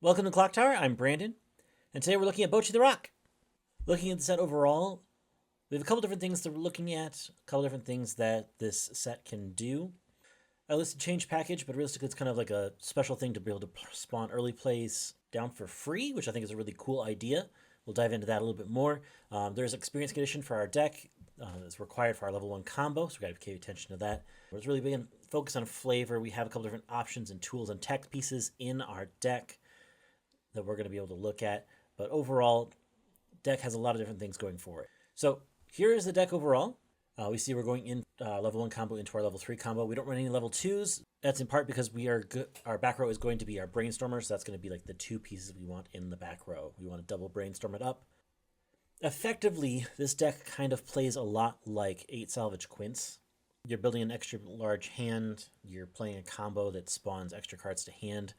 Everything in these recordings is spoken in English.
Welcome to Clock Tower. I'm Brandon, and today we're looking at Bocchi the Rock. Looking at the set overall, we have a couple different things that we're looking at, a couple different things that this set can do. I listed change package, but realistically it's kind of like a special thing to be able to spawn early plays down for free, which I think is a really cool idea. We'll dive into that a little bit more. There's experience condition for our deck that's required for our level 1 combo, so we got to pay attention to that. It's really big focus on flavor. We have a couple different options and tools and tech pieces in our deck that we're going to be able to look at. But overall, deck has a lot of different things going for it. So here is the deck overall. We see we're going in level 1 combo into our level 3 combo. We don't run any level 2s. That's in part because we are our back row is going to be our Brainstormer, so that's going to be like the two pieces we want in the back row. We want to double Brainstorm it up. Effectively, this deck kind of plays a lot like 8 Salvage Quints. You're building an extra large hand, you're playing a combo that spawns extra cards to hand,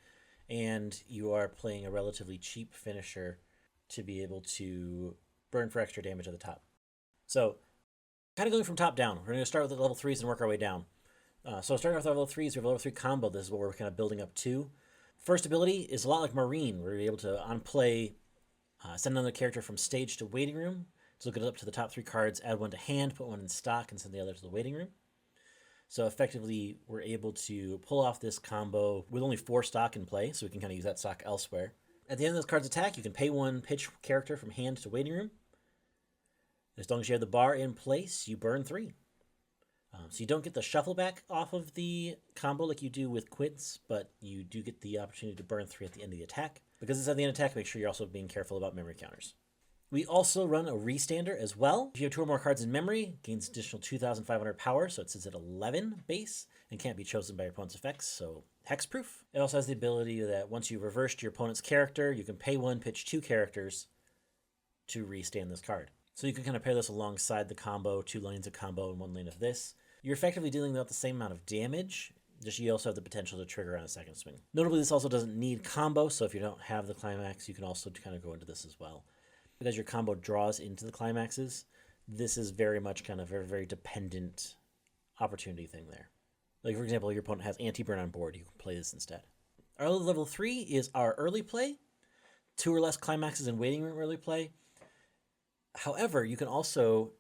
and you are playing a relatively cheap finisher to be able to burn for extra damage at the top. So, kind of going from top down. We're going to start with the level 3s and work our way down. So starting with our level 3s, we have a level 3 combo. This is what we're kind of building up to. First ability is a lot like Marine. We're able to, on play, send another character from stage to waiting room. So look it up to the top 3 cards, add one to hand, put one in stock, and send the other to the waiting room. So effectively, we're able to pull off this combo with only 4 stock in play, so we can kind of use that stock elsewhere. At the end of this card's attack, you can pay 1 pitch character from hand to waiting room. As long as you have the bar in place, you burn 3. So you don't get the shuffle back off of the combo like you do with Quints, but you do get the opportunity to burn 3 at the end of the attack. Because it's at the end of the attack, make sure you're also being careful about memory counters. We also run a restander as well. If you have 2 or more cards in memory, gains additional 2,500 power, so it sits at 11 base and can't be chosen by your opponent's effects, so hexproof. It also has the ability that once you've reversed your opponent's character, you can pay 1, pitch 2 characters to restand this card. So you can kind of pair this alongside the combo, 2 lanes of combo and 1 lane of this. You're effectively dealing with the same amount of damage, just you also have the potential to trigger on a second swing. Notably, this also doesn't need combo, so if you don't have the climax, you can also kind of go into this as well. Because your combo draws into the climaxes, this is very much kind of a very dependent opportunity thing there. Like, for example, your opponent has anti-burn on board, you can play this instead. Our level 3 is our early play. 2 or less climaxes in waiting room early play. However, you can also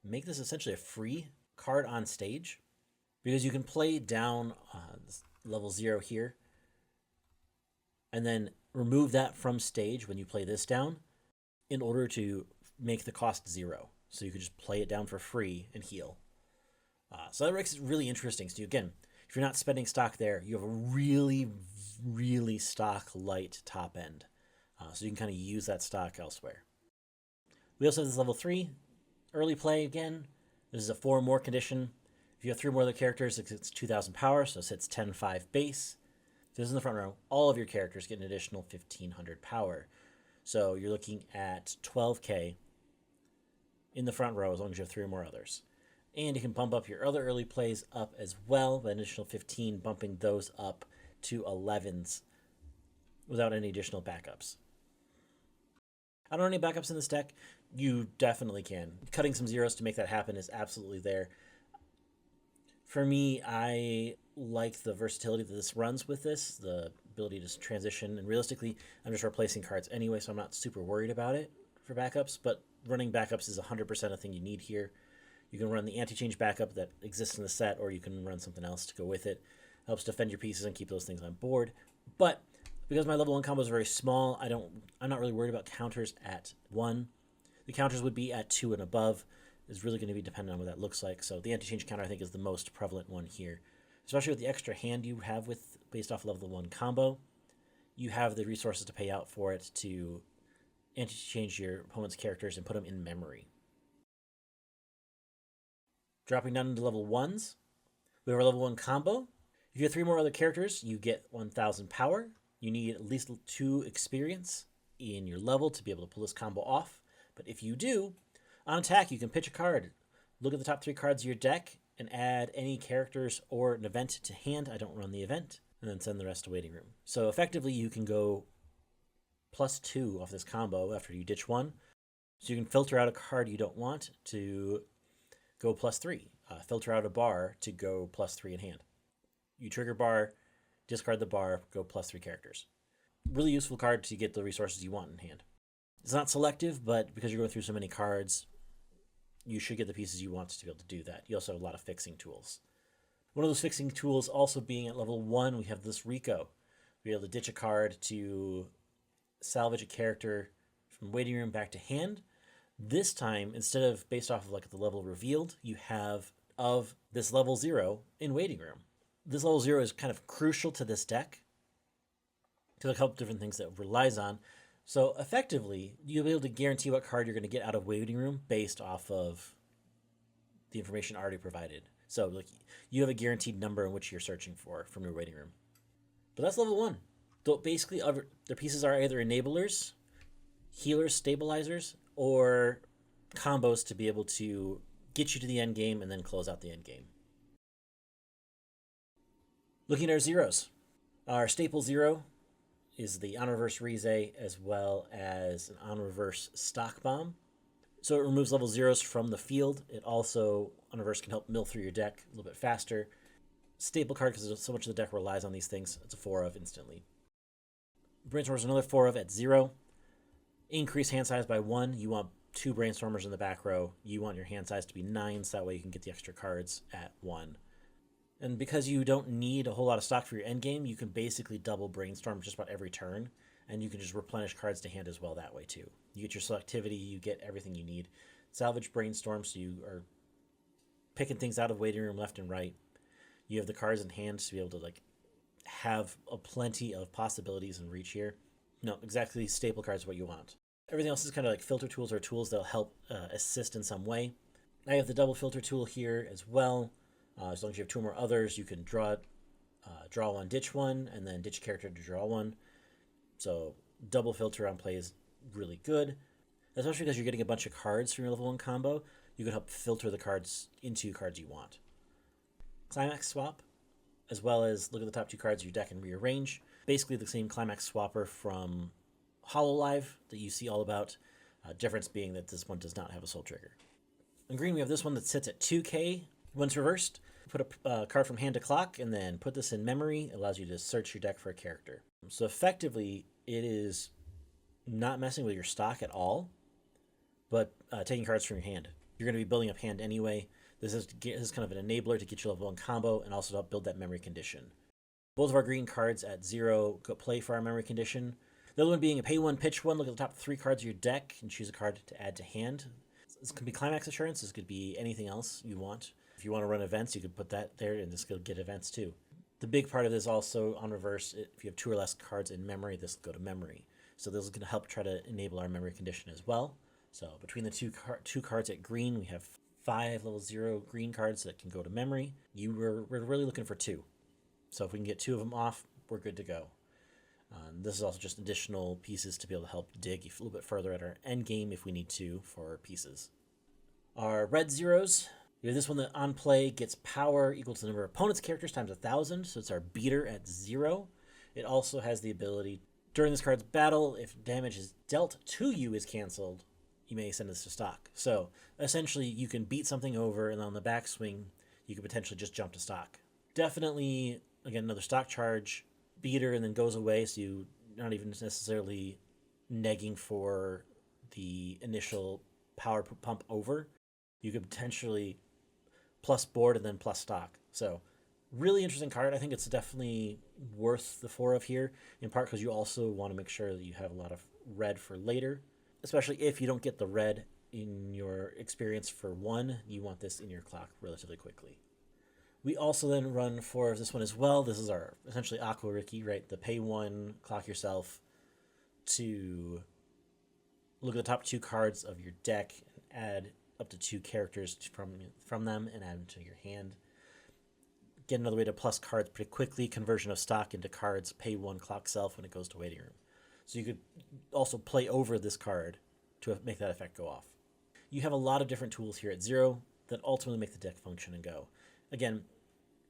make this essentially a free card on stage, because you can play down level 0 here, and then remove that from stage when you play this down, in order to make the cost 0. So you could just play it down for free and heal. So that makes it really interesting. So again, if you're not spending stock there, you have a really, really stock light top end. So you can kind of use that stock elsewhere. We also have this level 3 early play again. This is a 4 more condition. If you have 3 more other characters, it's 2,000 power, so it sits 10-5 base. This is in the front row. All of your characters get an additional 1,500 power. So you're looking at 12k in the front row as long as you have 3 or more others. And you can bump up your other early plays up as well by an additional 15, bumping those up to 11s without any additional backups. I don't know any backups in this deck. You definitely can. Cutting some zeros to make that happen is absolutely there. For me, I like the versatility that this runs with this, the ability to transition, and realistically, I'm just replacing cards anyway, so I'm not super worried about it for backups, but running backups is 100% a thing you need here. You can run the anti-change backup that exists in the set, or you can run something else to go with it. Helps defend your pieces and keep those things on board. But because my level 1 combo is very small, I'm not really worried about counters at 1. The counters would be at 2 and above. Is really going to be dependent on what that looks like. So the anti-change counter, I think, is the most prevalent one here. Especially with the extra hand you have with based off level 1 combo, you have the resources to pay out for it to anti-change your opponent's characters and put them in memory. Dropping down into level 1s, we have our level 1 combo. If you have 3 more other characters, you get 1,000 power. You need at least 2 experience in your level to be able to pull this combo off. But if you do, on attack, you can pitch a card. Look at the top 3 cards of your deck and add any characters or an event to hand. I don't run the event. And then send the rest to waiting room. So effectively, you can go +2 off this combo after you ditch 1. So you can filter out a card you don't want to go +3. Filter out a bar to go +3 in hand. You trigger bar, discard the bar, go +3 characters. Really useful card to get the resources you want in hand. It's not selective, but because you're going through so many cards, you should get the pieces you want to be able to do that. You also have a lot of fixing tools. One of those fixing tools also being at level 1, we have this Rico. Be able to ditch a card to salvage a character from waiting room back to hand. This time, instead of based off of like the level revealed, you have of this level 0 in waiting room. This level 0 is kind of crucial to this deck to a couple different things that it relies on. So effectively, you'll be able to guarantee what card you're going to get out of waiting room based off of the information already provided. So like you have a guaranteed number in which you're searching for from your waiting room. But that's level 1. So basically, their pieces are either enablers, healers, stabilizers, or combos to be able to get you to the end game and then close out the end game. Looking at our zeros. Our staple 0 is the on-reverse Rize as well as an on-reverse Stock Bomb. So it removes level 0s from the field. It also, on-reverse, can help mill through your deck a little bit faster. Staple card because so much of the deck relies on these things. It's a 4 of instantly. Brainstormer is another 4 of at 0. Increase hand size by 1. You want 2 Brainstormers in the back row. You want your hand size to be 9, so that way you can get the extra cards at 1. And because you don't need a whole lot of stock for your endgame, you can basically double Brainstorm just about every turn, and you can just replenish cards to hand as well that way too. You get your selectivity, you get everything you need. Salvage Brainstorm, so you are picking things out of waiting room left and right. You have the cards in hand to be able to like have a plenty of possibilities and reach here. No, exactly, staple cards is what you want. Everything else is kind of like filter tools or tools that'll help assist in some way. I have the double filter tool here as well. As long as you have 2 or more others, you can draw one, ditch one, and then ditch a character to draw one. So double filter on play is really good, especially because you're getting a bunch of cards from your level 1 combo. You can help filter the cards into cards you want. Climax swap, as well as look at the top 2 cards of your deck and rearrange. Basically the same Climax swapper from Hololive that you see all about. Difference being that this one does not have a soul trigger. In green, we have this one that sits at 2k. Once reversed, put a card from hand to clock, and then put this in memory. It allows you to search your deck for a character. So effectively, it is not messing with your stock at all, but taking cards from your hand. You're going to be building up hand anyway. This is kind of an enabler to get your level 1 combo and also to help build that memory condition. Both of our green cards at 0 go play for our memory condition. The other one being a pay 1, pitch 1. Look at the top 3 cards of your deck and choose a card to add to hand. This could be Climax Assurance. This could be anything else you want. If you want to run events, you could put that there, and this could get events too. The big part of this also, on reverse, if you have 2 or less cards in memory, this will go to memory. So this is going to help try to enable our memory condition as well. So between the two cards at green, we have 5 level 0 green cards that can go to memory. We're really looking for 2. So if we can get 2 of them off, we're good to go. This is also just additional pieces to be able to help dig a little bit further at our end game if we need to for pieces. Our red zeros. We have this one that on play gets power equal to the number of opponent's characters times 1,000, so it's our beater at 0. It also has the ability, during this card's battle, if damage is dealt to you is canceled, you may send this to stock. So essentially, you can beat something over, and on the backswing, you could potentially just jump to stock. Definitely, again, another stock charge, beater, and then goes away, so you're not even necessarily negging for the initial power pump over. You could potentially plus board and then plus stock. So really interesting card. I think it's definitely worth the 4 of here, in part because you also want to make sure that you have a lot of red for later, especially if you don't get the red in your experience for 1. You want this in your clock relatively quickly. We also then run 4 of this one as well. This is our essentially Aqua Ricky, right? The pay 1, clock yourself to look at the top 2 cards of your deck and add up to 2 characters from them and add them to your hand. Get another way to plus cards pretty quickly. Conversion of stock into cards. Pay 1, clock self when it goes to waiting room. So you could also play over this card to make that effect go off. You have a lot of different tools here at 0 that ultimately make the deck function and go. Again,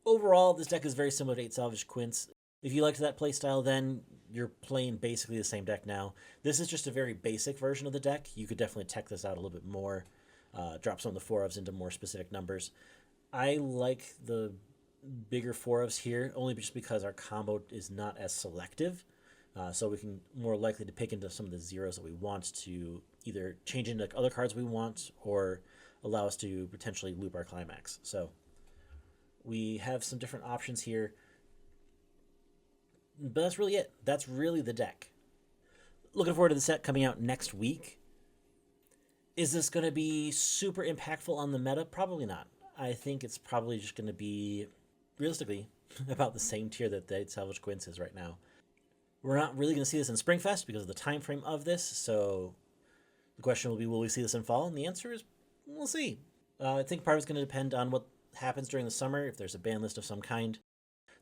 overall, this deck is very similar to 8 Salvage Quints. If you liked that playstyle then, you're playing basically the same deck now. This is just a very basic version of the deck. You could definitely tech this out a little bit more. Drop some of the 4-ofs into more specific numbers. I like the bigger 4-ofs here, only just because our combo is not as selective. So we can more likely to pick into some of the zeros that we want to either change into other cards we want or allow us to potentially loop our climax. So we have some different options here. But that's really it. That's really the deck. Looking forward to the set coming out next week. Is this going to be super impactful on the meta? Probably not. I think it's probably just going to be, realistically, about the same tier that the Salvage Quince is right now. We're not really going to see this in Springfest because of the time frame of this, so the question will be, will we see this in fall? And the answer is, we'll see. I think part of it's going to depend on what happens during the summer. If there's a ban list of some kind,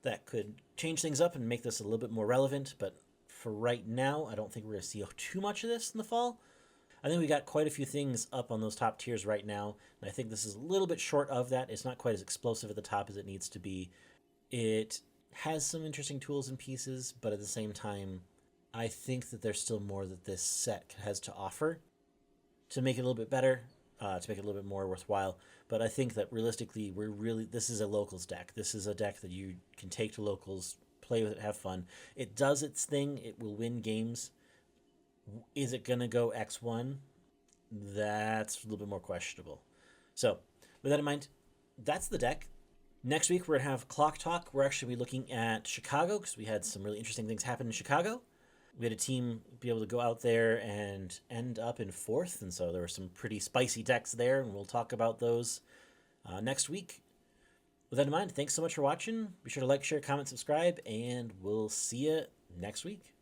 that could change things up and make this a little bit more relevant. But for right now, I don't think we're going to see too much of this in the fall. I think we got quite a few things up on those top tiers right now, and I think this is a little bit short of that. It's not quite as explosive at the top as it needs to be. It has some interesting tools and pieces, but at the same time, I think that there's still more that this set has to offer to make it a little bit better, to make it a little bit more worthwhile. But I think that realistically, this is a locals deck. This is a deck that you can take to locals, play with it, have fun. It does its thing. It will win games. Is it going to go X1? That's a little bit more questionable. So with that in mind, that's the deck. Next week, we're going to have Clock Talk. We're actually looking at Chicago because we had some really interesting things happen in Chicago. We had a team be able to go out there and end up in 4th, and so there were some pretty spicy decks there, and we'll talk about those next week. With that in mind, thanks so much for watching. Be sure to like, share, comment, subscribe, and we'll see you next week.